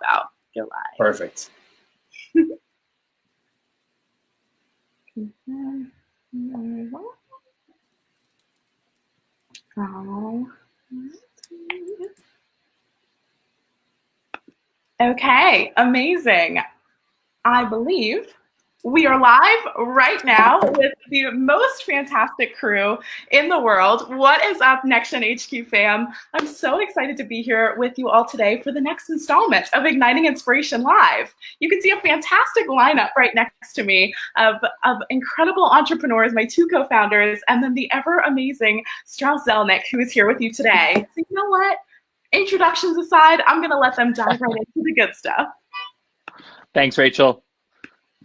about your live. Perfect. Okay, amazing. I believe we are live right now with the most fantastic crew in the world. What is up, Next Gen HQ fam? I'm so excited to be here with you all today for the next installment of Igniting Inspiration Live. You can see a fantastic lineup right next to me of incredible entrepreneurs, my two co-founders, and then the ever amazing Strauss Zelnick, who is here with you today. So you know what? Introductions aside, I'm going to let them dive right into the good stuff. Thanks, Rachel.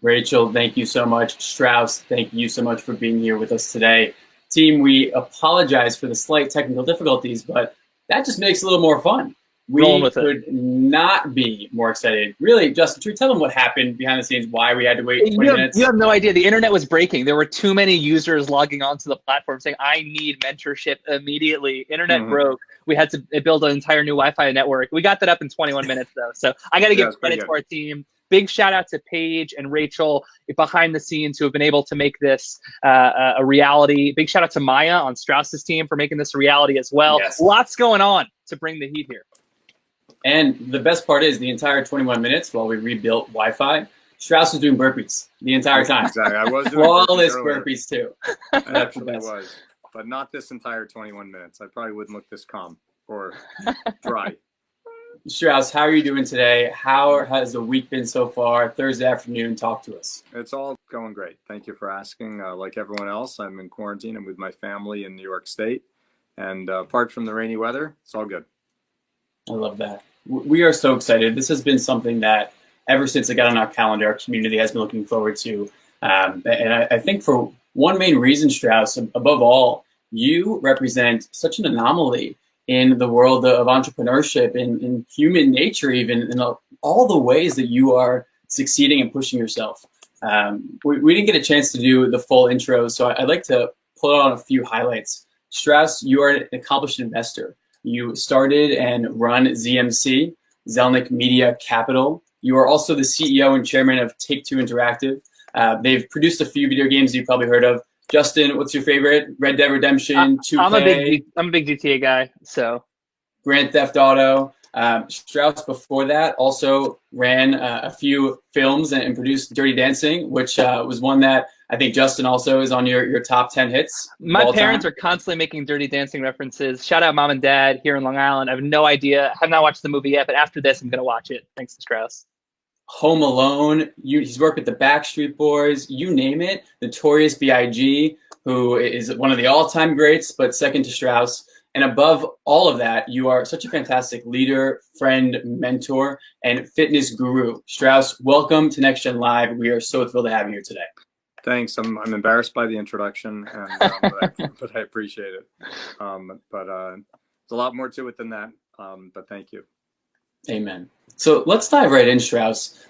Rachel, thank you so much. Strauss, thank you so much for being here with us today. Team, we apologize for the slight technical difficulties, but that just makes it a little more fun. We could not be more excited. Really, Justin, should we tell them what happened behind the scenes, why we had to wait 20 minutes? You have no idea. The internet was breaking. There were too many users logging onto the platform saying, I need mentorship immediately. Internet broke. We had to build an entire new Wi-Fi network. We got that up in 21 minutes, though. So I got to give credit to our team. Big shout out to Paige and Rachel behind the scenes who have been able to make this a reality. Big shout out to Maya on Strauss's team for making this a reality as well. Yes. Lots going on to bring the heat here. And the best part is the entire 21 minutes while we rebuilt Wi-Fi, Strauss was doing burpees the entire time. Exactly. I was doing flawless burpees too. That's what it was. But not this entire 21 minutes. I probably wouldn't look this calm or dry. Strauss, how are you doing today? How has the week been so far? Thursday afternoon, talk to us. It's all going great. Thank you for asking. Like everyone else, I'm in quarantine. I'm with my family in New York State. And apart from the rainy weather, it's all good. I love that. We are so excited. This has been something that ever since it got on our calendar, our community has been looking forward to. And I think for one main reason, Strauss, above all, you represent such an anomaly in the world of entrepreneurship, in human nature, even in all the ways that you are succeeding and pushing yourself. We didn't get a chance to do the full intro, so I'd like to pull out a few highlights. Strauss, you are an accomplished investor. You started and run ZMC, ZelnickMedia Capital. You are also the CEO and chairman of Take-Two Interactive. They've produced a few video games you've probably heard of. Justin, what's your favorite? Red Dead Redemption, 2K? I'm a big GTA guy, so. Grand Theft Auto. Strauss, before that, also ran a few films and produced Dirty Dancing, which was one that I think Justin also is on your top 10 hits. My parents are constantly making Dirty Dancing references. Shout out Mom and Dad here in Long Island. I have no idea. I have not watched the movie yet, but after this, I'm going to watch it. Thanks to Strauss. Home Alone. He's worked with the Backstreet Boys. You name it. Notorious B.I.G., who is one of the all-time greats, but second to Strauss. And above all of that, you are such a fantastic leader, friend, mentor, and fitness guru. Strauss, welcome to Next Gen Live. We are so thrilled to have you here today. Thanks. I'm embarrassed by the introduction, and, but I appreciate it. But there's a lot more to it than that. But thank you. Amen. So let's dive right in, Strauss.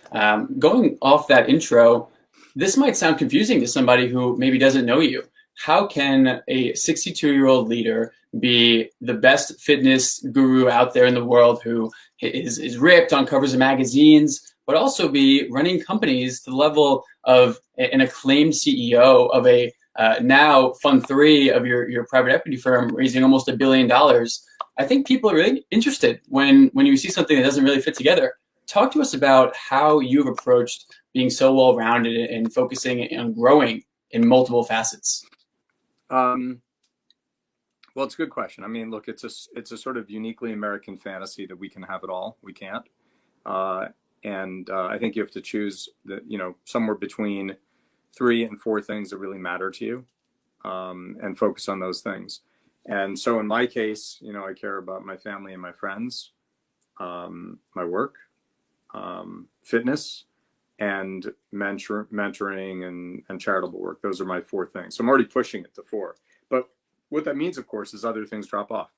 Going off that intro, this might sound confusing to somebody who maybe doesn't know you. How can a 62-year-old leader be the best fitness guru out there in the world who is ripped on covers of magazines, but also be running companies to the level of an acclaimed CEO of a now Fund 3 of your private equity firm, raising almost $1 billion? I think people are really interested when you see something that doesn't really fit together. Talk to us about how you've approached being so well-rounded and focusing on growing in multiple facets. Well, it's a good question. I mean, look, it's a sort of uniquely American fantasy that we can have it all. We can't. And I think you have to choose somewhere between 3 and 4 things that really matter to you, and focus on those things. And so in my case, I care about my family and my friends, my work, fitness, and mentoring and charitable work. Those are my 4 things. So I'm already pushing it to 4. But what that means, of course, is other things drop off.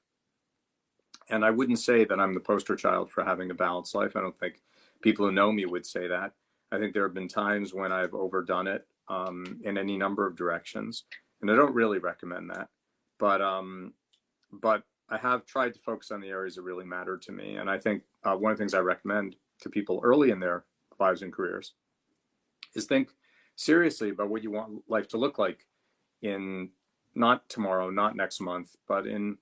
And I wouldn't say that I'm the poster child for having a balanced life. I don't think people who know me would say that. I think there have been times when I've overdone it in any number of directions. And I don't really recommend that. But I have tried to focus on the areas that really matter to me. And I think one of the things I recommend to people early in their lives and careers is think seriously about what you want life to look like in not tomorrow, not next month, but in,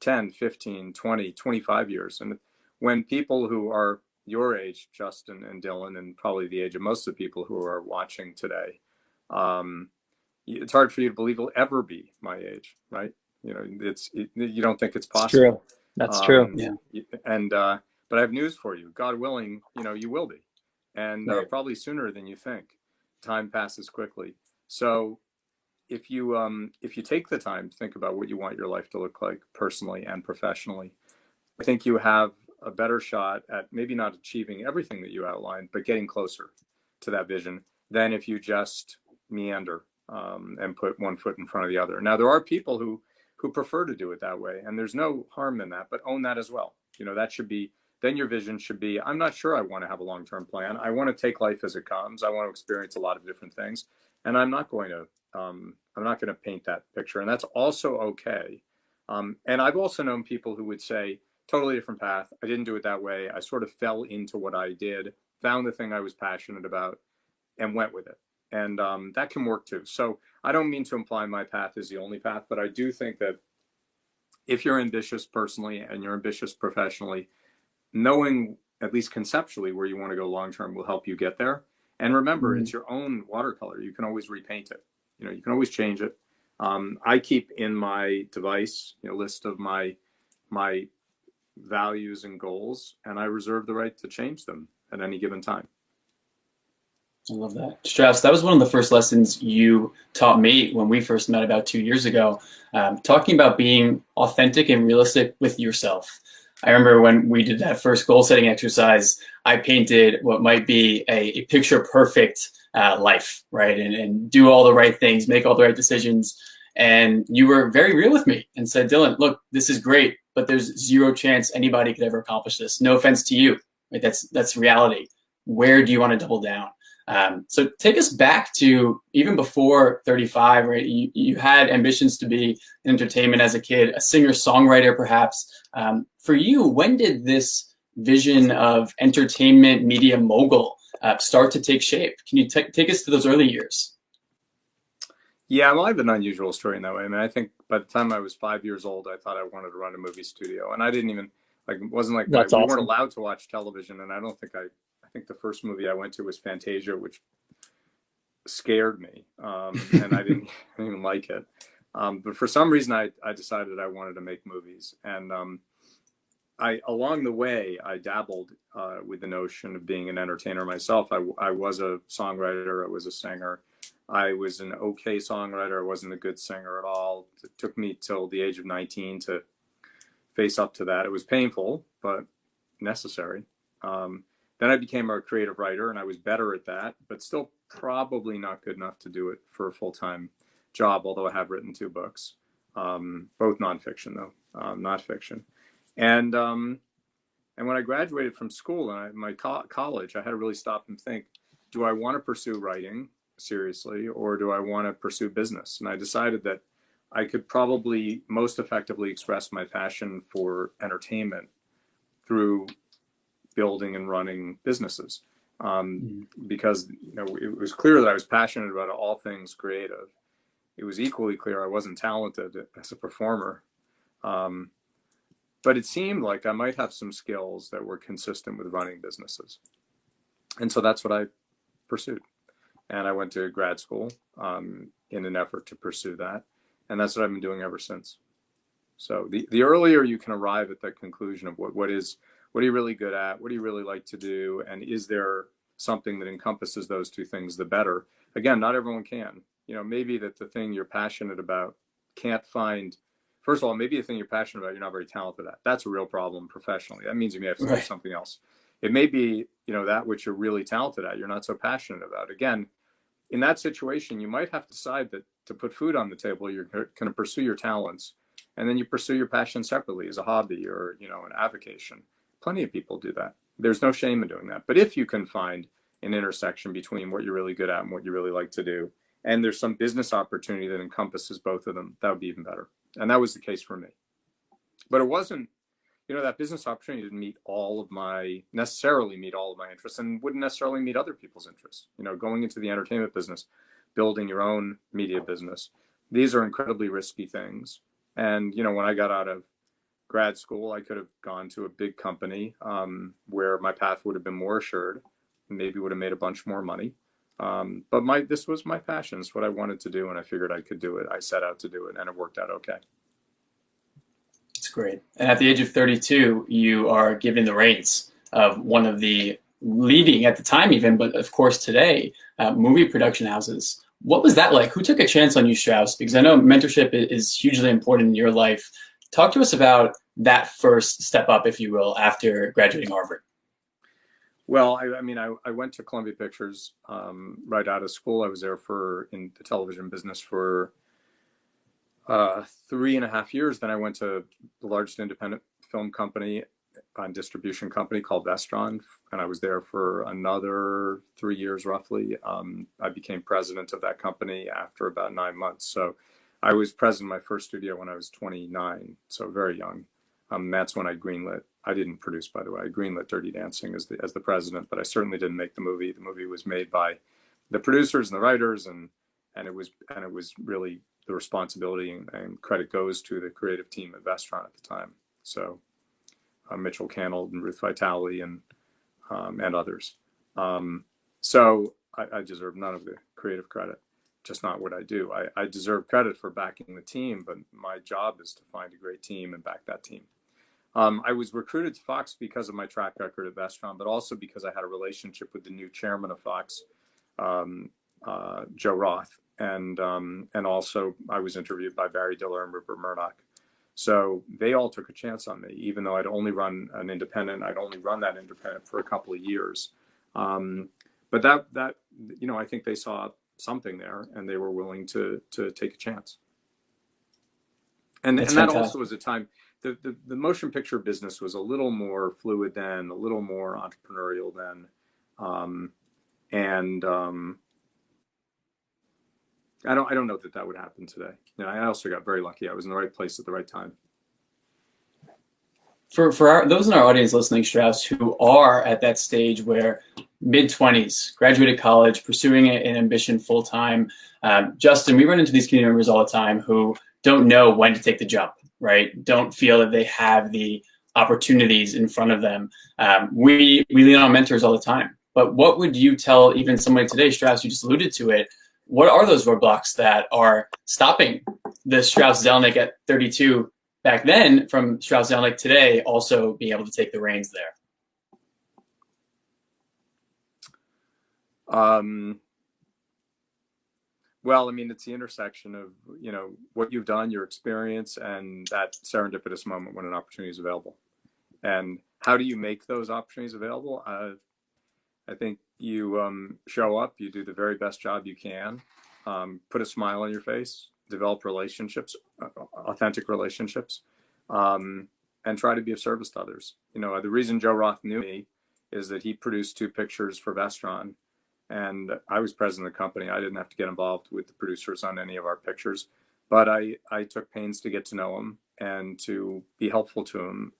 10, 15, 20, 25 years. And when people who are your age, Justin and Dylan, and probably the age of most of the people who are watching today, it's hard for you to believe it'll ever be my age, right? You don't think it's possible. True. That's true. Yeah. And but I have news for you. God willing, you will be, and Right. probably sooner than you think. Time passes quickly. So if you take the time to think about what you want your life to look like personally and professionally, I think you have a better shot at maybe not achieving everything that you outlined, but getting closer to that vision than if you just meander and put one foot in front of the other. Now, there are people who prefer to do it that way, and there's no harm in that, but own that as well. That should be, then your vision should be, I'm not sure I want to have a long-term plan. I want to take life as it comes. I want to experience a lot of different things, and I'm not going to paint that picture, and that's also okay. And I've also known people who would say, totally different path. I didn't do it that way. I sort of fell into what I did, found the thing I was passionate about, and went with it. And that can work too. So I don't mean to imply my path is the only path, but I do think that if you're ambitious personally and you're ambitious professionally, knowing at least conceptually where you want to go long term will help you get there. And remember, it's your own watercolor. You can always repaint it. You can always change it. I keep in my device list of my values and goals, and I reserve the right to change them at any given time. I love that. Strauss, that was one of the first lessons you taught me when we first met about 2 years ago, talking about being authentic and realistic with yourself. I remember when we did that first goal setting exercise, I painted what might be a picture perfect life, right? And do all the right things, make all the right decisions. And you were very real with me and said, Dylan, look, this is great, but there's zero chance anybody could ever accomplish this. No offense to you, right? That's reality. Where do you want to double down? So take us back to even before 35, right? You had ambitions to be in entertainment as a kid, a singer-songwriter perhaps. For you, when did this vision of entertainment media mogul start to take shape? Can you take us to those early years? Yeah, well, I have an unusual story in that way. I mean, I think by the time I was 5 years old, I thought I wanted to run a movie studio, and I didn't even it wasn't like That's we awesome. weren't allowed to watch television, and I think the first movie I went to was Fantasia, which scared me, and I didn't even like it. But for some reason, I decided I wanted to make movies, and along the way, I dabbled with the notion of being an entertainer myself. I was a songwriter, I was a singer. I was an okay songwriter. I wasn't a good singer at all. It took me till the age of 19 to face up to that. It was painful, but necessary. Then I became a creative writer, and I was better at that, but still probably not good enough to do it for a full-time job, although I have written 2 books, both nonfiction, though, not fiction. And when I graduated from school and my college, I had to really stop and think, do I want to pursue writing seriously, or do I want to pursue business? And I decided that I could probably most effectively express my passion for entertainment through building and running businesses, because it was clear that I was passionate about all things creative. It was equally clear I wasn't talented as a performer, but it seemed like I might have some skills that were consistent with running businesses, and so that's what I pursued. And I went to grad school in an effort to pursue that. And that's what I've been doing ever since. So the earlier you can arrive at that conclusion of what are you really good at? What do you really like to do? And is there something that encompasses those 2 things, the better. Again, not everyone can. Maybe that the thing you're passionate about can't find, first of all, maybe the thing you're passionate about, you're not very talented at. That's a real problem professionally. That means you may have to do something else. It may be, that which you're really talented at, you're not so passionate about. Again, in that situation, you might have to decide that to put food on the table, you're going to pursue your talents, and then you pursue your passion separately as a hobby or, an avocation. Plenty of people do that. There's no shame in doing that. But if you can find an intersection between what you're really good at and what you really like to do, and there's some business opportunity that encompasses both of them, that would be even better. And that was the case for me. But it wasn't, that business opportunity didn't necessarily meet all of my interests, and wouldn't necessarily meet other people's interests. Going into the entertainment business, building your own media business, these are incredibly risky things. And, when I got out of grad school, I could have gone to a big company where my path would have been more assured, maybe would have made a bunch more money. But this was my passion. It's what I wanted to do, and I figured I could do it. I set out to do it, and it worked out okay. That's great. And at the age of 32, you are given the reins of one of the leading, at the time even, but of course today, movie production houses. What was that like? Who took a chance on you, Strauss? Because I know mentorship is hugely important in your life. Talk to us about that first step up, if you will, after graduating Harvard. Well, I went to Columbia Pictures right out of school. I was there in the television business for 3.5 years. Then I went to the largest independent film company and distribution company called Vestron, and I was there for another 3 years roughly. I became president of that company after about 9 months. So I was president of my first studio when I was 29, so very young. That's when I greenlit. I didn't produce, by the way. I greenlit Dirty Dancing as the president, but I certainly didn't make the movie. The movie was made by the producers and the writers, and it was really the responsibility and credit goes to the creative team at Vestron at the time. So Mitchell Cannell and Ruth Vitale and others. So I deserve none of the creative credit. Just not what I do. I deserve credit for backing the team, but my job is to find a great team and back that team. I was recruited to Fox because of my track record at Vestron, but also because I had a relationship with the new chairman of Fox, Joe Roth, and also I was interviewed by Barry Diller and Rupert Murdoch. So they all took a chance on me, even though I'd only run an independent. I'd only run that independent for a couple of years. But that I think they saw something there, and they were willing to take a chance. And that also was a time. The motion picture business was a little more fluid then, a little more entrepreneurial then, I don't know that would happen today. I also got very lucky. I was in the right place at the right time. For those in our audience listening, Strauss, who are at that stage where mid-20s, graduated college, pursuing an ambition full-time, Justin, we run into these community members all the time who don't know when to take the jump, right? Don't feel that they have the opportunities in front of them. We lean on mentors all the time. But what would you tell even somebody today, Strauss, you just alluded to it, what are those roadblocks that are stopping the Strauss Zelnick at 32 back then from Strauss Zelnick today also being able to take the reins there? Well, it's the intersection of, what you've done, your experience, and that serendipitous moment when an opportunity is available. And how do you make those opportunities available? I think you show up, you do the very best job you can, put a smile on your face, develop relationships, authentic relationships, and try to be of service to others. The reason Joe Roth knew me is that he produced 2 pictures for Vestron, and I was president of the company. I didn't have to get involved with the producers on any of our pictures, but I took pains to get to know him and to be helpful to him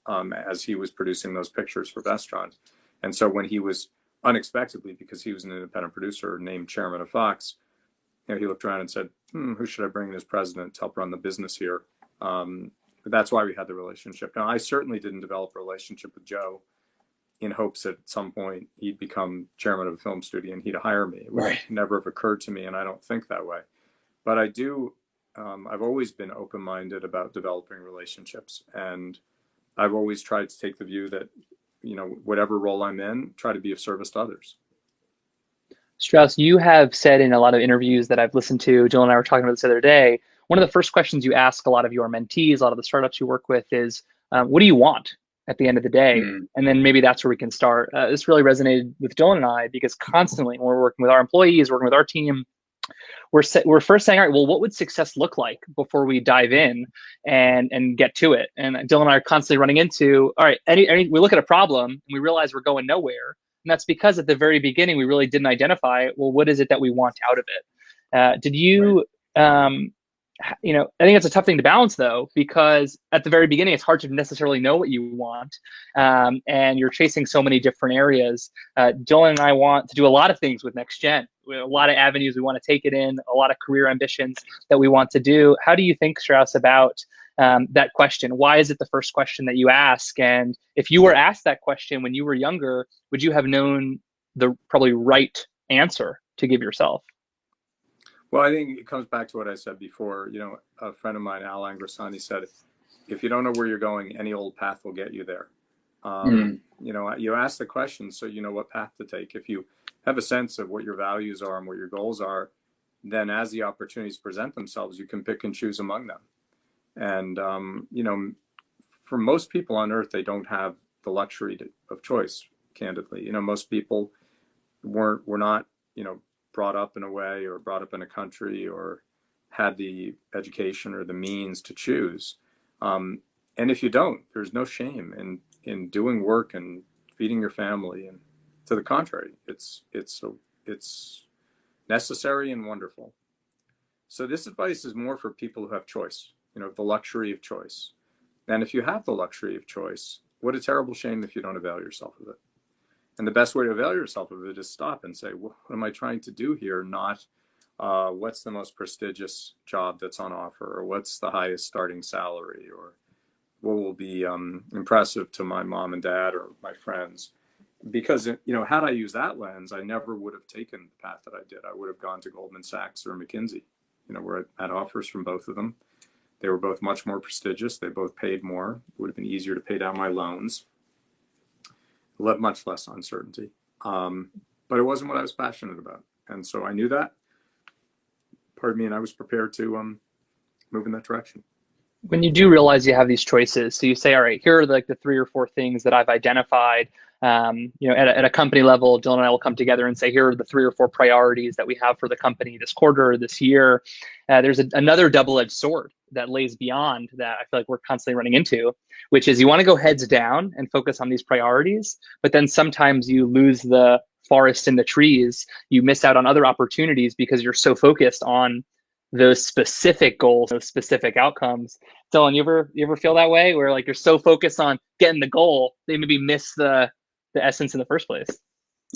as he was producing those pictures for Vestron. And so when he was unexpectedly, because he was an independent producer named chairman of Fox, he looked around and said, who should I bring in as president to help run the business here? That's why we had the relationship. Now, I certainly didn't develop a relationship with Joe in hopes that at some point he'd become chairman of a film studio and he'd hire me. It would never have occurred to me, and I don't think that way. But I do, I've always been open-minded about developing relationships, and I've always tried to take the view that, whatever role I'm in, try to be of service to others. Strauss, you have said in a lot of interviews that I've listened to, Jill and I were talking about this the other day, one of the first questions you ask a lot of your mentees, a lot of the startups you work with is, what do you want at the end of the day? And then maybe that's where we can start. This really resonated with Jill and I because constantly when we're working with our employees, working with our team, we're first saying, all right, well, what would success look like before we dive in and get to it? And Dylan and I are constantly running into, all right, we look at a problem and we realize we're going nowhere. And that's because at the very beginning, we really didn't identify, well, what is it that we want out of it? Did you, I think it's a tough thing to balance though, because at the very beginning, it's hard to necessarily know what you want. And you're chasing so many different areas. Dylan and I want to do a lot of things with Next Gen. We have a lot of avenues we want to take it in, a lot of career ambitions that we want to do. How do you think, Strauss, about that question? Why is it the first question that you ask? And if you were asked that question when you were younger, would you have known the probably right answer to give yourself? Well, I think it comes back to what I said before. A friend of mine, Al Angrasani, said, if you don't know where you're going, any old path will get you there. You ask the question so you know what path to take. If you have a sense of what your values are and what your goals are, then as the opportunities present themselves, you can pick and choose among them. And, for most people on earth, they don't have the luxury of choice, candidly. Most people were not, brought up in a way or brought up in a country or had the education or the means to choose. And if you don't, there's no shame in doing work and feeding your family. And to the contrary, it's necessary and wonderful. So this advice is more for people who have choice, the luxury of choice. And if you have the luxury of choice, what a terrible shame if you don't avail yourself of it. And the best way to avail yourself of it is stop and say, well, what am I trying to do here? Not what's the most prestigious job that's on offer, or what's the highest starting salary, or what will be impressive to my mom and dad or my friends. Because, had I used that lens, I never would have taken the path that I did. I would have gone to Goldman Sachs or McKinsey, where I had offers from both of them. They were both much more prestigious. They both paid more. It would have been easier to pay down my loans. Much less uncertainty. But it wasn't what I was passionate about. And so I knew that, and I was prepared to move in that direction. When you do realize you have these choices, so you say, all right, here are the 3 or 4 things that I've identified. At a company level, Dylan and I will come together and say, here are the 3 or 4 priorities that we have for the company this quarter or this year. There's another double-edged sword that lays beyond that I feel like we're constantly running into, which is you want to go heads down and focus on these priorities, but then sometimes you lose the forest and the trees. You miss out on other opportunities because you're so focused on those specific goals, those specific outcomes. Dylan, you ever feel that way, where like you're so focused on getting the goal, they maybe miss the essence in the first place?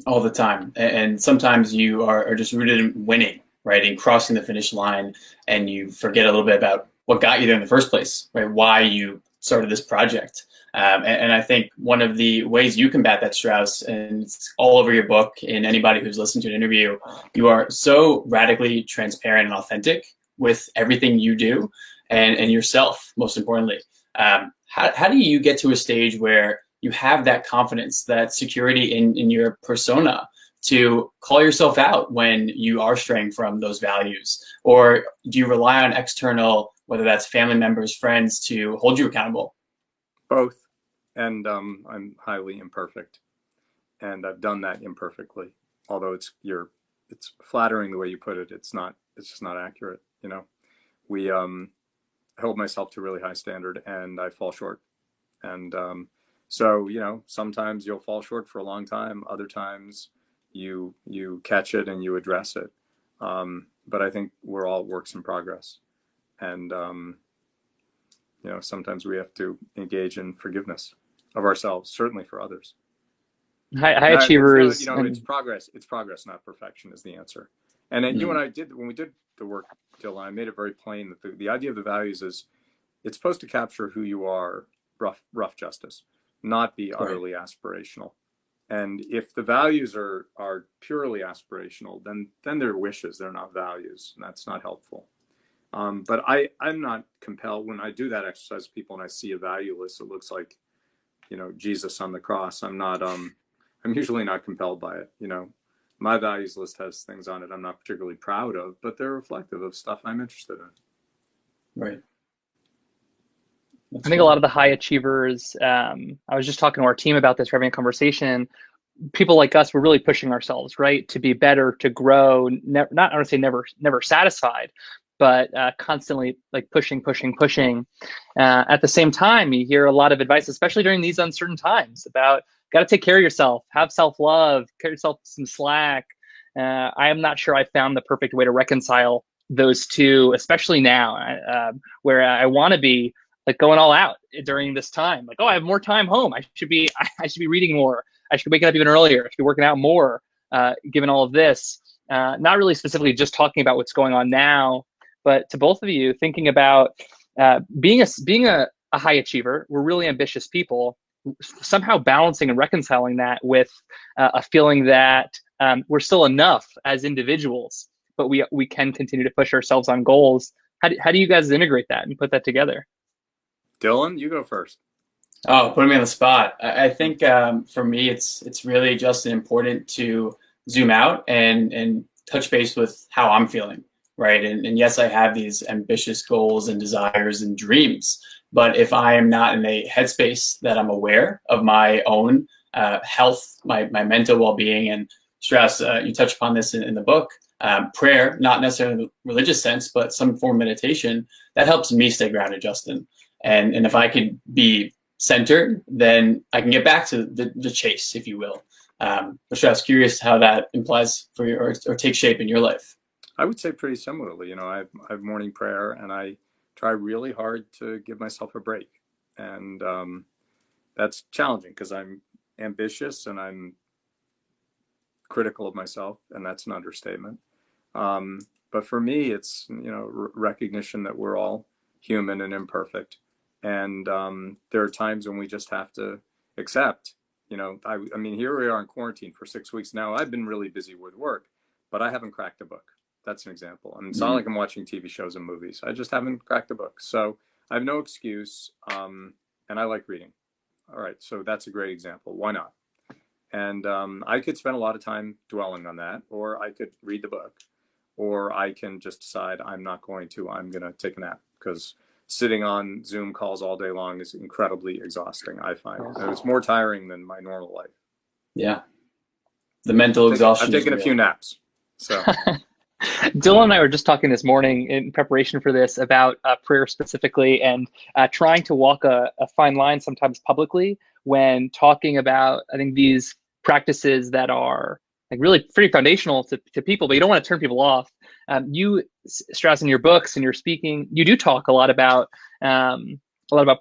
All the time. And sometimes you are just rooted in winning, right? And crossing the finish line, and you forget a little bit about what got you there in the first place, right? Why you started this project. And I think one of the ways you combat that, Strauss, and it's all over your book, and anybody who's listened to an interview, you are so radically transparent and authentic with everything you do and yourself, most importantly. How do you get to a stage where you have that confidence, that security in your persona to call yourself out when you are straying from those values? Or do you rely on external, whether that's family members, friends, to hold you accountable? Both. And I'm highly imperfect. And I've done that imperfectly. Although it's flattering the way you put it. It's just not accurate. I hold myself to a really high standard and I fall short. And so, sometimes you'll fall short for a long time. Other times you catch it and you address it. But I think we're all works in progress. And, sometimes we have to engage in forgiveness of ourselves, certainly for others. High achievers. It's progress. It's progress, not perfection, is the answer. And then you and I when we did the work, Dylan, I made it very plain that the idea of the values is it's supposed to capture who you are, rough justice, not be utterly aspirational. And if the values are purely aspirational, then they're wishes, they're not values, and that's not helpful. But I'm not compelled when I do that exercise with people and I see a value list that looks like, Jesus on the cross. I'm usually not compelled by it. My values list has things on it I'm not particularly proud of, but they're reflective of stuff I'm interested in. Right. I think a lot of the high achievers, I was just talking to our team about this, we're having a conversation. People like us, we're really pushing ourselves, right? To be better, to grow, not, I don't say never satisfied, but constantly like pushing. At the same time, you hear a lot of advice, especially during these uncertain times, about got to take care of yourself, have self-love, cut yourself some slack. I am not sure I found the perfect way to reconcile those two, especially now, where I want to be like going all out during this time. Like, oh, I have more time home. I should be reading more. I should be waking up even earlier. I should be working out more, given all of this. Not really specifically just talking about what's going on now, but to both of you, thinking about being a high achiever. We're really ambitious people, somehow balancing and reconciling that with a feeling that we're still enough as individuals, but we can continue to push ourselves on goals. How do you guys integrate that and put that together? Dylan, you go first. Oh, putting me on the spot. I think for me, it's really just important to zoom out and touch base with how I'm feeling, right? And yes, I have these ambitious goals and desires and dreams, but if I am not in a headspace that I'm aware of my own health, my mental well-being, and Strauss, you touch upon this in the book, prayer, not necessarily in the religious sense, but some form of meditation, that helps me stay grounded, Justin. And if I could be centered, then I can get back to the chase, if you will. But Strauss, curious how that implies for you or takes shape in your life. I would say pretty similarly. I have morning prayer, and I try really hard to give myself a break. And that's challenging because I'm ambitious and I'm critical of myself, and that's an understatement. But for me, it's recognition that we're all human and imperfect. And there are times when we just have to accept, I mean, here we are in quarantine for 6 weeks now. I've been really busy with work, but I haven't cracked a book. That's an example. And it's not like I'm watching TV shows and movies. I just haven't cracked a book. So I have no excuse. And I like reading. All right. So that's a great example. Why not? And I could spend a lot of time dwelling on that, or I could read the book, or I can just decide I'm not going to. I'm going to take a nap, because sitting on Zoom calls all day long is incredibly exhausting, I find. And it's more tiring than my normal life. Yeah. The mental exhaustion. I've taken a few naps. So Dylan and I were just talking this morning in preparation for this about prayer specifically, and trying to walk a fine line sometimes publicly when talking about, I think, these practices that are like really pretty foundational to people, but you don't want to turn people off. You, Strauss, in your books and your speaking, you do talk a lot about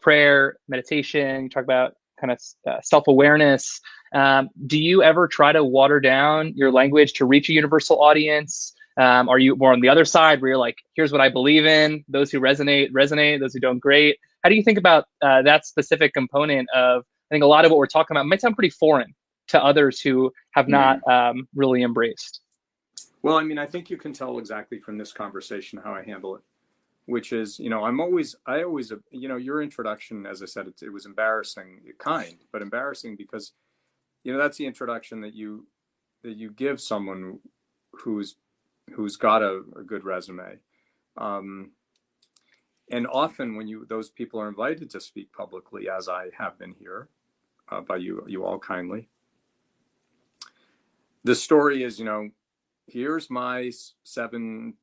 prayer, meditation. You talk about kind of self-awareness. Do you ever try to water down your language to reach a universal audience? Are you more on the other side where you're like, here's what I believe in, those who resonate, those who don't, great? How do you think about that specific component of, I think a lot of what we're talking about might sound pretty foreign to others who have not really embraced? Well, I mean, I think you can tell exactly from this conversation how I handle it, which is, I always, your introduction, as I said, it was embarrassing, kind, but embarrassing because, that's the introduction that you give someone who's got a good resume. And often when those people are invited to speak publicly, as I have been here by you all kindly, the story is, here's my 7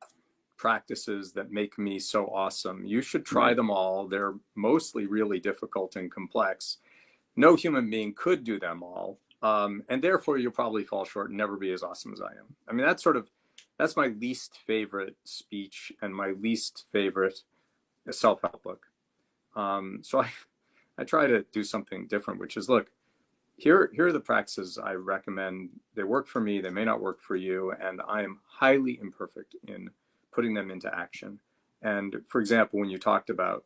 practices that make me so awesome. You should try them all. They're mostly really difficult and complex. No human being could do them all. And therefore you'll probably fall short and never be as awesome as I am. I mean, that's my least favorite speech and my least favorite self-help book. So I try to do something different, which is, look, here are the practices I recommend. They work for me. They may not work for you. And I am highly imperfect in putting them into action. And for example, when you talked about,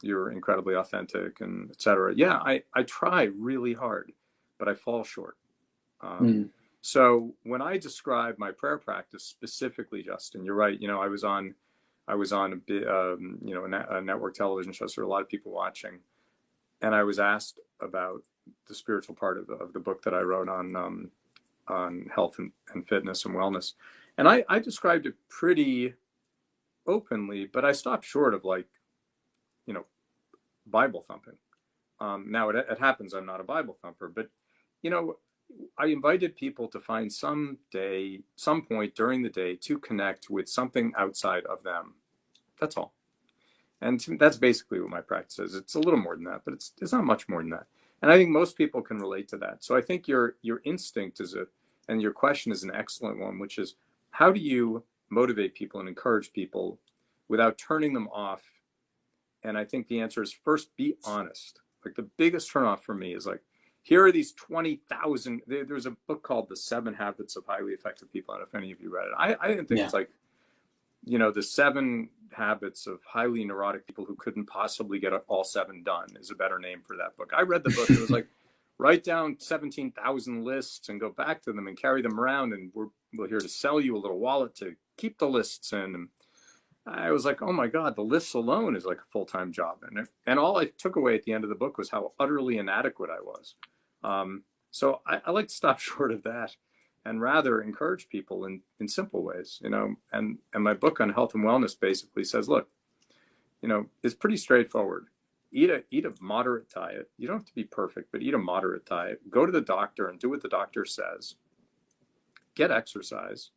you're incredibly authentic and et cetera. Yeah, I try really hard, but I fall short. So when I describe my prayer practice specifically, Justin, you're right. I was on a network television show, so there were a lot of people watching, and I was asked about the spiritual part of the book that I wrote on health and fitness and wellness, and I described it pretty openly, but I stopped short of Bible thumping. Now it happens I'm not a Bible thumper, but I invited people to find some point during the day to connect with something outside of them. That's all. And that's basically what my practice is. It's a little more than that, but it's not much more than that. And I think most people can relate to that. So I think your instinct and your question is an excellent one, which is, how do you motivate people and encourage people without turning them off? And I think the answer is, first, be honest. Like, the biggest turnoff for me is like, here are these 20,000. There's a book called The 7 Habits of Highly Effective People. I don't know if any of you read it. I didn't think it's like, you know, the 7 habits of highly neurotic people who couldn't possibly get all 7 done is a better name for that book. I read the book. It was like, write down 17,000 lists and go back to them and carry them around. And we're here to sell you a little wallet to keep the lists in. And I was like, oh my God, the lists alone is like a full-time job. And all I took away at the end of the book was how utterly inadequate I was. So I like to stop short of that and rather encourage people in simple ways, you know. And my book on health and wellness basically says, look, you know, it's pretty straightforward. Eat a moderate diet. You don't have to be perfect, but eat a moderate diet. Go to the doctor and do what the doctor says. Get exercise,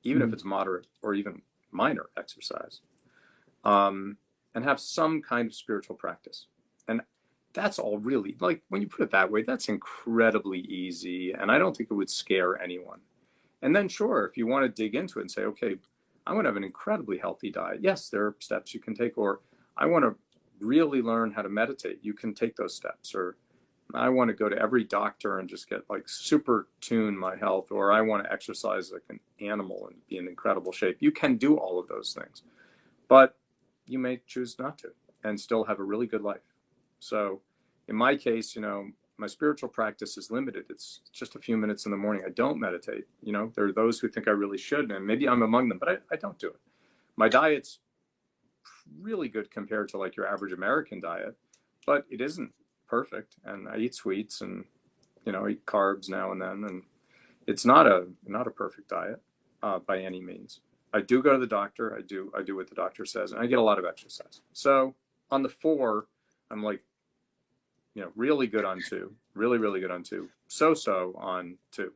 even if it's moderate or even minor exercise, and have some kind of spiritual practice. And that's all really, like, when you put it that way, that's incredibly easy. And I don't think it would scare anyone. And then, sure, if you want to dig into it and say, okay, I want to have an incredibly healthy diet. Yes, there are steps you can take. Or I want to really learn how to meditate. You can take those steps. Or I want to go to every doctor and just get like super tune my health. Or I want to exercise like an animal and be in incredible shape. You can do all of those things, but you may choose not to and still have a really good life. So in my case, you know, my spiritual practice is limited. It's just a few minutes in the morning. I don't meditate. You know, there are those who think I really should, and maybe I'm among them, but I don't do it. My diet's really good compared to like your average American diet, but it isn't perfect. And I eat sweets and, you know, eat carbs now and then. And it's not a perfect diet by any means. I do go to the doctor. I do what the doctor says, and I get a lot of exercise. So on the 4, I'm like, you know, really good on 2, really, really good on 2, so on 2.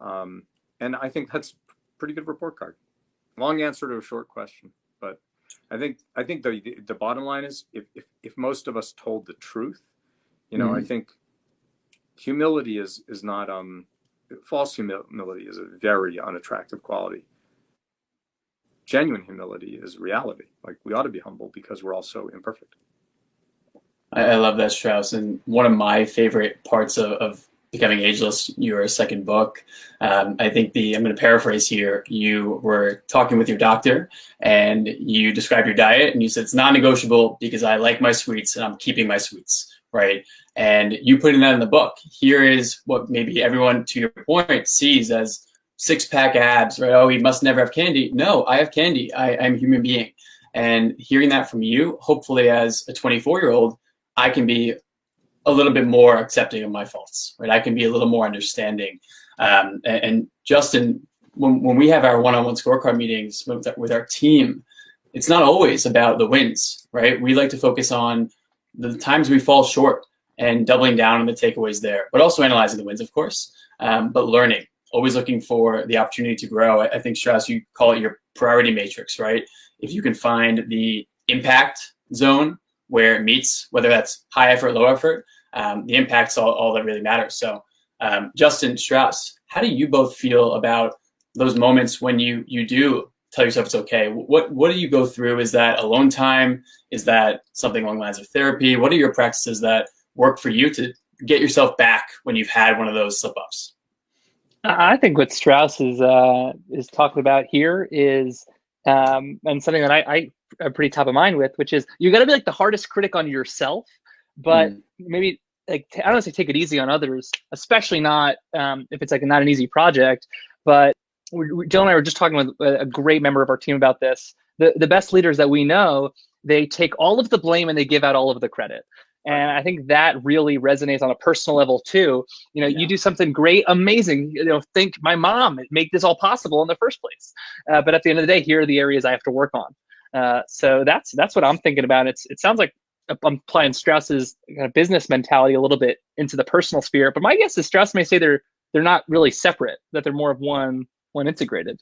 And I think that's a pretty good report card. Long answer to a short question, but I think the bottom line is, if most of us told the truth, you know, I think humility is not, false humility is a very unattractive quality. Genuine humility is reality. Like, we ought to be humble because we're all so imperfect. I love that, Strauss. And one of my favorite parts of Becoming Ageless, your second book, I think I'm going to paraphrase here. You were talking with your doctor and you described your diet and you said, it's non-negotiable because I like my sweets and I'm keeping my sweets, right? And you putting that in the book. Here is what maybe everyone, to your point, sees as 6-pack abs, right? Oh, he must never have candy. No, I have candy. I'm a human being. And hearing that from you, hopefully as a 24-year-old, I can be a little bit more accepting of my faults, right? I can be a little more understanding. And Justin, when we have our one-on-one scorecard meetings with our team, it's not always about the wins, right? We like to focus on the times we fall short and doubling down on the takeaways there, but also analyzing the wins, of course, but learning, always looking for the opportunity to grow. I think, Strauss, you call it your priority matrix, right? If you can find the impact zone where it meets, whether that's high effort, low effort, the impact's all that really matters. So Justin, Strauss, how do you both feel about those moments when you do tell yourself it's okay? What do you go through? Is that alone time? Is that something along the lines of therapy? What are your practices that work for you to get yourself back when you've had one of those slip-ups? I think what Strauss is talking about here is, and something that I am pretty top of mind with, which is you got to be like the hardest critic on yourself, but maybe like I don't want to say take it easy on others, especially not if it's like not an easy project. But Jill and I were just talking with a great member of our team about this. The best leaders that we know, they take all of the blame and they give out all of the credit. And I think that really resonates on a personal level too. You know, you do something great, amazing. You know, think my mom made this all possible in the first place. But at the end of the day, here are the areas I have to work on. So that's what I'm thinking about. It sounds like I'm applying Strauss's kind of business mentality a little bit into the personal sphere. But my guess is Strauss may say they're not really separate, that they're more of one integrated.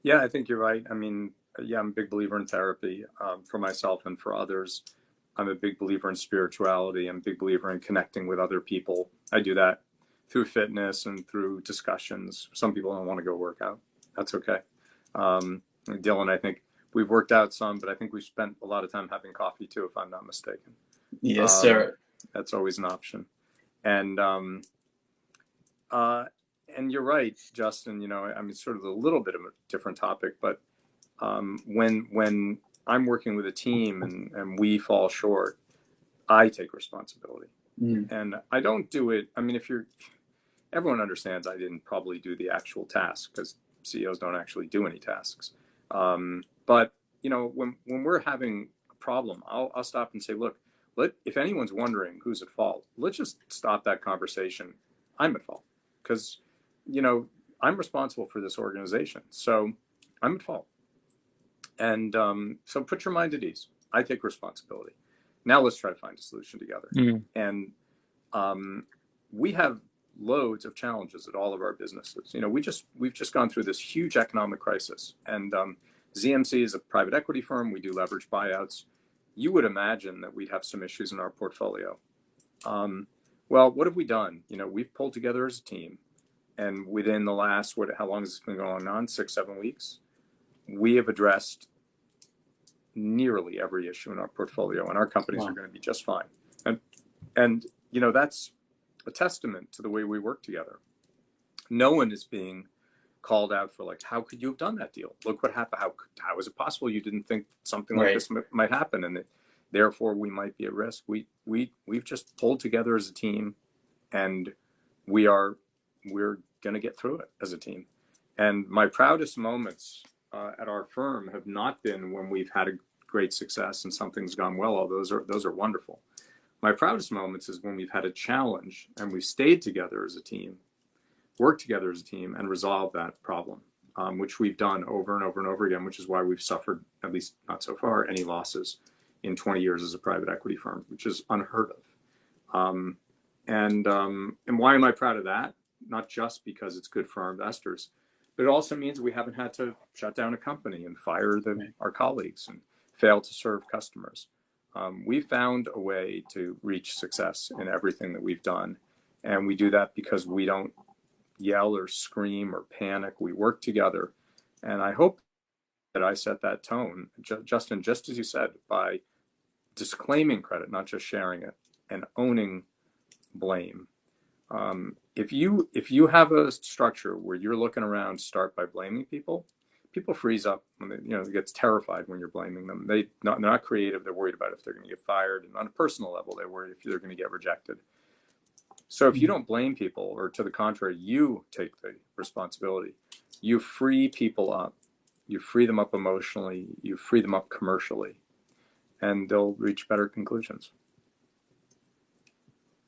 Yeah, I think you're right. I mean, yeah, I'm a big believer in therapy for myself and for others. I'm a big believer in spirituality. I'm a big believer in connecting with other people. I do that through fitness and through discussions. Some people don't want to go work out. That's okay. Dylan, I think we've worked out some, but I think we've spent a lot of time having coffee too, if I'm not mistaken. Yes, sir. That's always an option. And you're right, Justin. You know, I mean, sort of a little bit of a different topic, but when I'm working with a team and we fall short, I take responsibility. And I don't do it. I mean, everyone understands I didn't probably do the actual task, because CEOs don't actually do any tasks. But you know, when we're having a problem, I'll stop and say, look, if anyone's wondering who's at fault, let's just stop that conversation. I'm at fault, because you know, I'm responsible for this organization, so I'm at fault. And so put your mind at ease. I take responsibility. Now let's try to find a solution together. And we have loads of challenges at all of our businesses. You know, we've just gone through this huge economic crisis, and ZMC is a private equity firm. We do leveraged buyouts. You would imagine that we'd have some issues in our portfolio. Well, what have we done? You know, we've pulled together as a team, and within the last, how long has this been going on? 6-7 weeks. We have addressed nearly every issue in our portfolio, and our companies are going to be just fine. And you know, that's a testament to the way we work together. No one is being called out for, like, how could you have done that deal? Look what happened. How is it possible you didn't think something like this might happen, and therefore we might be at risk? We've just pulled together as a team, and we're going to get through it as a team. And my proudest moments at our firm have not been when we've had a great success and something's gone well. All those are wonderful. My proudest moments is when we've had a challenge and we've stayed together as a team, worked together as a team, and resolved that problem, which we've done over and over and over again, which is why we've suffered, at least not so far, any losses in 20 years as a private equity firm, which is unheard of. And why am I proud of that? Not just because it's good for our investors, but it also means we haven't had to shut down a company and fire our colleagues and fail to serve customers. We found a way to reach success in everything that we've done. And we do that because we don't yell or scream or panic. We work together. And I hope that I set that tone, Justin, just as you said, by disclaiming credit, not just sharing it, and owning blame. If you have a structure where you're looking around, start by blaming people freeze up. They get terrified when you're blaming them. They're not creative. They're worried about if they're going to get fired. And on a personal level, they're worried if they're going to get rejected. So if you don't blame people, or to the contrary, you take the responsibility, you free people up. You free them up emotionally. You free them up commercially. And they'll reach better conclusions.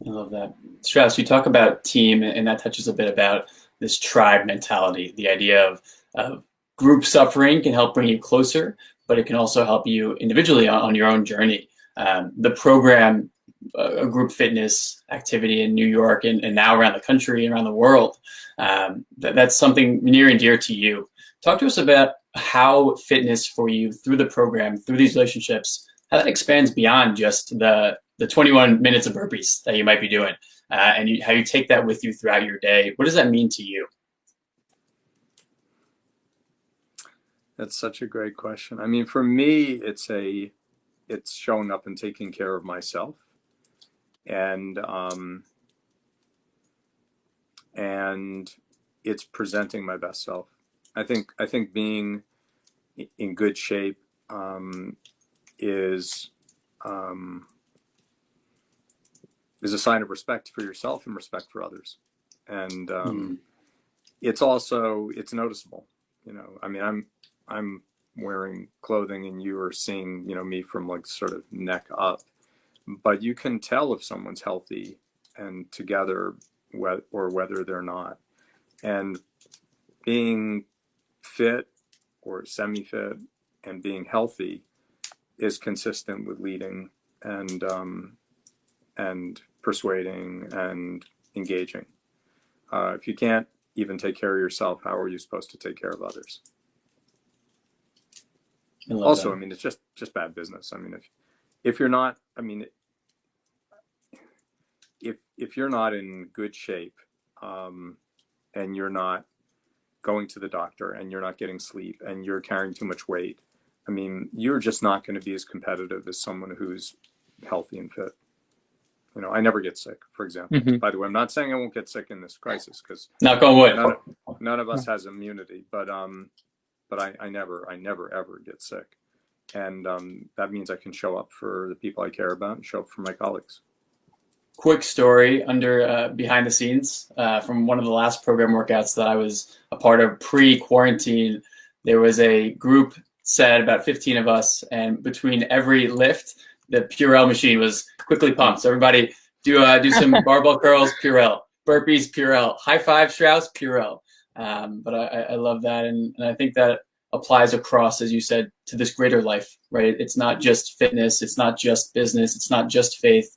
I love that. Strauss, you talk about team, and that touches a bit about this tribe mentality, the idea of group suffering can help bring you closer, but it can also help you individually on your own journey. The program, a group fitness activity in New York and now around the country and around the world, that's something near and dear to you. Talk to us about how fitness for you through the program, through these relationships, how that expands beyond just the 21 minutes of burpees that you might be doing, and how you take that with you throughout your day. What does that mean to you? That's such a great question. I mean, for me, it's showing up and taking care of myself, and it's presenting my best self. I think being in good shape is a sign of respect for yourself and respect for others, and it's noticeable. I mean, I'm wearing clothing and you are seeing, me from like sort of neck up, but you can tell if someone's healthy and together or whether they're not. And being fit or semi-fit and being healthy is consistent with leading and persuading and engaging. If you can't even take care of yourself, how are you supposed to take care of others? Also, I mean, it's just bad business. I mean, if you're not, I mean, if you're not in good shape, and you're not going to the doctor and you're not getting sleep and you're carrying too much weight, I mean, you're just not going to be as competitive as someone who's healthy and fit. You know, I never get sick, for example. Mm-hmm. By the way, I'm not saying I won't get sick in this crisis, because knock on wood. None of us has immunity, but I never ever get sick, and that means I can show up for the people I care about and show up for my colleagues. Quick story under behind the scenes from one of the last program workouts that I was a part of pre-quarantine. There was a group set, about 15 of us, and between every lift, the Purell machine was quickly pumped. So everybody do some barbell curls, Purell, burpees, Purell, high five, Strauss, Purell. But I love that, and I think that applies across, as you said, to this greater life, right? It's not just fitness, it's not just business, it's not just faith.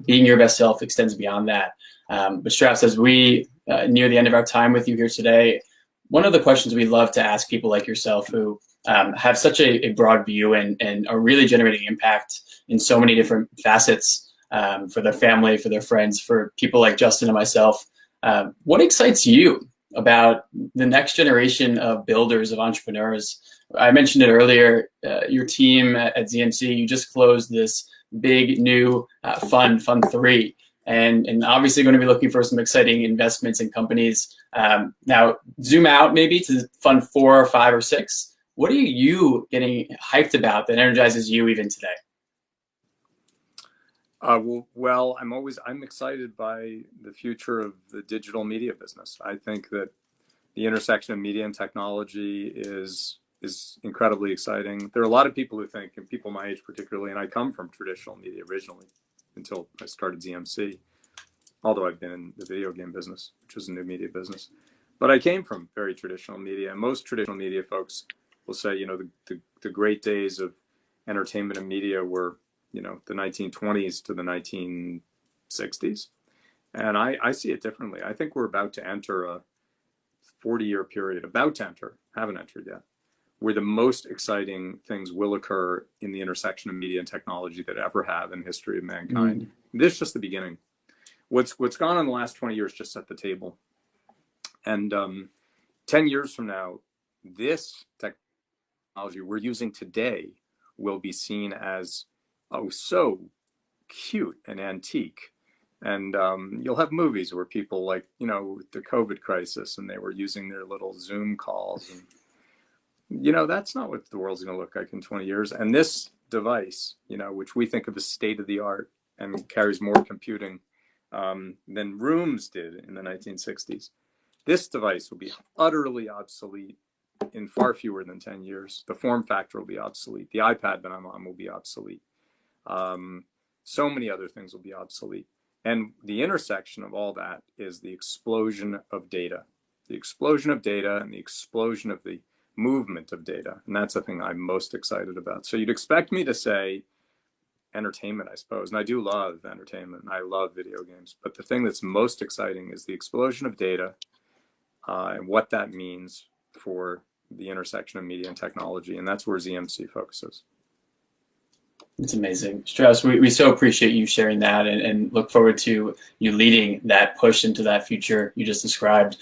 Being your best self extends beyond that. But Strauss, as we near the end of our time with you here today, one of the questions we love to ask people like yourself who have such a broad view and are really generating impact in so many different facets for their family, for their friends, for people like Justin and myself. What excites you about the next generation of builders, of entrepreneurs? I mentioned it earlier, your team at ZMC, you just closed this big new fund 3, and obviously going to be looking for some exciting investments in companies. Now, zoom out maybe to fund 4 or 5 or 6. What are you getting hyped about that energizes you even today? Well, I'm excited by the future of the digital media business. I think that the intersection of media and technology is incredibly exciting. There are a lot of people who think, and people my age particularly, and I come from traditional media originally until I started ZMC, although I've been in the video game business, which was a new media business. But I came from very traditional media, and most traditional media folks will say, you know, the great days of entertainment and media were, you know, the 1920s to the 1960s. And I see it differently. I think we're about to enter a 40-year period, haven't entered yet, where the most exciting things will occur in the intersection of media and technology that ever have in the history of mankind. This is just the beginning. What's gone on in the last 20 years just set the table. And 10 years from now, this technology we're using today will be seen as, oh, so cute and antique. And you'll have movies where people, like, you know, the COVID crisis, and they were using their little Zoom calls. And, you know, that's not what the world's going to look like in 20 years. And this device, you know, which we think of as state of the art and carries more computing than rooms did in the 1960s. This device will be utterly obsolete in far fewer than 10 years. The form factor will be obsolete. The iPad that I'm on will be obsolete. So many other things will be obsolete. And the intersection of all that is the explosion of data. The explosion of data and the explosion of the movement of data. And that's the thing I'm most excited about. So you'd expect me to say entertainment, I suppose. And I do love entertainment. I love video games. But the thing that's most exciting is the explosion of data and what that means for the intersection of media and technology. And that's where ZMC focuses. It's amazing. Strauss, we so appreciate you sharing that and look forward to you leading that push into that future you just described.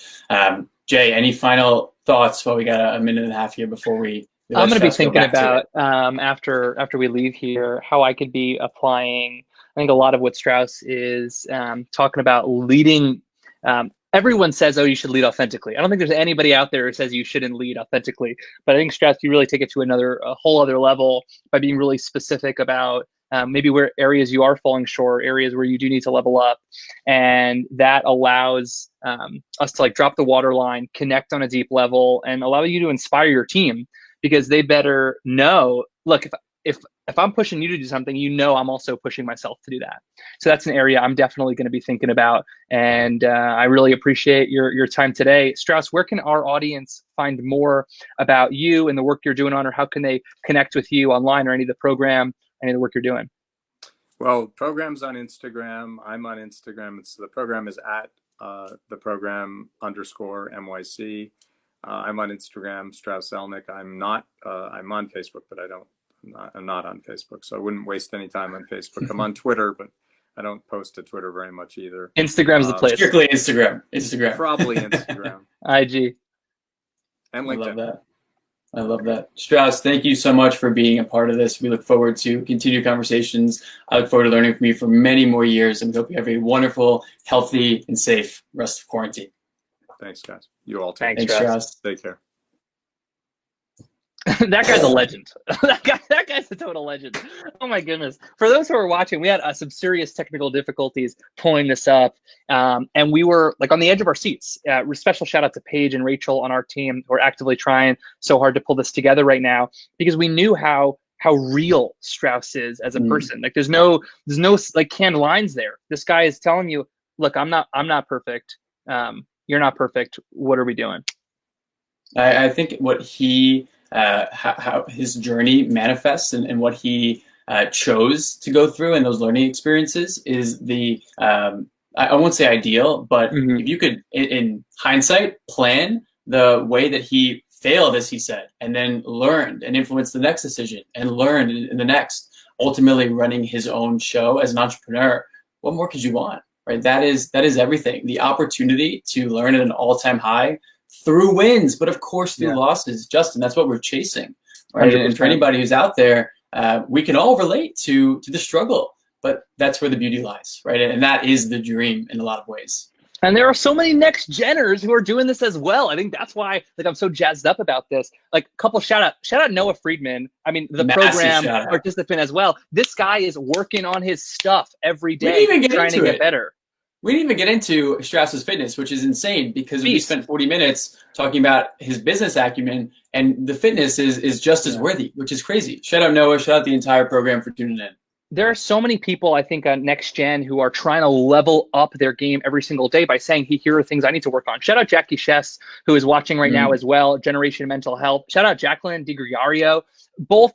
Jay, any final thoughts while we got a minute and a half here before we I'm going to be thinking about, after we leave here, how I could be applying, I think, a lot of what Strauss is talking about, leading. Everyone says, oh, you should lead authentically. I don't think there's anybody out there who says you shouldn't lead authentically. But I think, Strauss, you really take it to a whole other level by being really specific about maybe where areas you are falling short, areas where you do need to level up. And that allows us to, like, drop the waterline, connect on a deep level, and allow you to inspire your team, because they better know, look, if I'm pushing you to do something, you know I'm also pushing myself to do that. So that's an area I'm definitely going to be thinking about. And I really appreciate your time today. Strauss, where can our audience find more about you and the work you're doing on, or how can they connect with you online, or any of the program, any of the work you're doing? Well, program's on Instagram. I'm on Instagram. The program is at the program _NYC. I'm on Instagram, Strauss Zelnick. I'm on Facebook, but I'm not on Facebook, so I wouldn't waste any time on Facebook. I'm on Twitter, but I don't post to Twitter very much either. Instagram's the place. Strictly Instagram. Probably Instagram. IG. and I love LinkedIn. that. I love that. Strauss, thank you so much for being a part of this. We look forward to continued conversations. I look forward to learning from you for many more years, and we hope you have a wonderful, healthy, and safe rest of quarantine. Thanks, guys. You all too. Thanks, Thanks, Strauss. Take care. That guy's a legend. that guy's a total legend. Oh my goodness. For those who are watching, we had some serious technical difficulties pulling this up. And we were like on the edge of our seats. Special shout out to Paige and Rachel on our team who are actively trying so hard to pull this together right now, because we knew how real Strauss is as a person. Like there's no like canned lines there. This guy is telling you, look, I'm not perfect. You're not perfect. What are we doing? I think what he how his journey manifests and what he chose to go through and those learning experiences is the I won't say ideal, but if you could, in hindsight, plan the way that he failed, as he said, and then learned and influenced the next decision and learned in the next, ultimately running his own show as an entrepreneur, what more could you want, right? That is everything. The opportunity to learn at an all-time high through wins, but of course through losses. Justin, that's what we're chasing, right? 100%. And for anybody who's out there, we can all relate to the struggle, but that's where the beauty lies, right? And that is the dream in a lot of ways. And there are so many next geners who are doing this as well. I think that's why I'm so jazzed up about this. Like a couple shout out Noah Friedman. I mean, the program participant as well. This guy is working on his stuff every day, trying to get better. We didn't even get into Strauss's fitness, which is insane because we spent 40 minutes talking about his business acumen, and the fitness is just as worthy, which is crazy. Shout out Noah, shout out the entire program for tuning in. There are so many people, I think, on Next Gen who are trying to level up their game every single day by saying, hey, here are things I need to work on. Shout out Jackie Chess, who is watching right now as well, Generation Mental Health. Shout out Jacqueline DiGregorio, both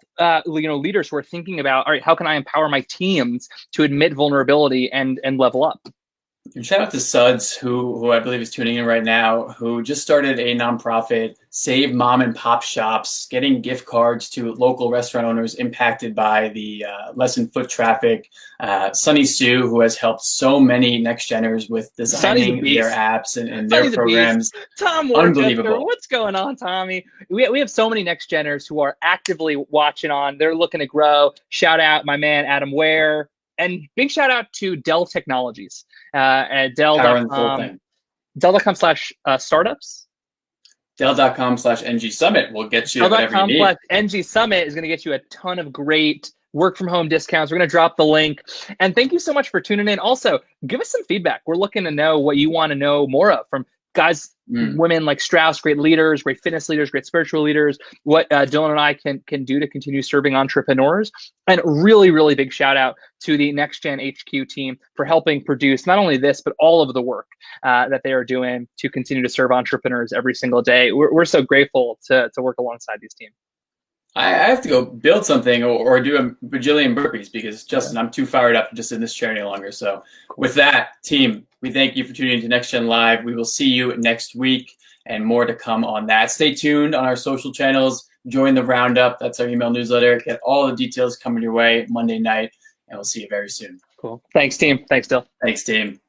leaders who are thinking about, all right, how can I empower my teams to admit vulnerability and level up? And shout out to Suds, who I believe is tuning in right now, who just started a nonprofit, Save Mom and Pop Shops, getting gift cards to local restaurant owners impacted by the lessen foot traffic. Sunny Sue, who has helped so many next geners with designing their apps and their programs. Tom Unbelievable. What's going on, Tommy? We have so many next geners who are actively watching on. They're looking to grow. Shout out my man, Adam Ware. And big shout out to Dell Technologies at Dell.com. Dell.com/startups. Dell.com/NG Summit will get you whatever you need. Dell.com/NG Summit is going to get you a ton of great work from home discounts. We're going to drop the link. And thank you so much for tuning in. Also, give us some feedback. We're looking to know what you want to know more of from guys, women like Strauss, great leaders, great fitness leaders, great spiritual leaders, what Dylan and I can do to continue serving entrepreneurs. And really, really big shout out to the Next Gen HQ team for helping produce not only this, but all of the work that they are doing to continue to serve entrepreneurs every single day. We're so grateful to work alongside these teams. I have to go build something or do a bajillion burpees because, Justin, I'm too fired up just in this chair any longer. So with that, team, we thank you for tuning into Next Gen Live. We will see you next week and more to come on that. Stay tuned on our social channels. Join the Roundup. That's our email newsletter. Get all the details coming your way Monday night, and we'll see you very soon. Cool. Thanks, team. Thanks, Dill. Thanks, team.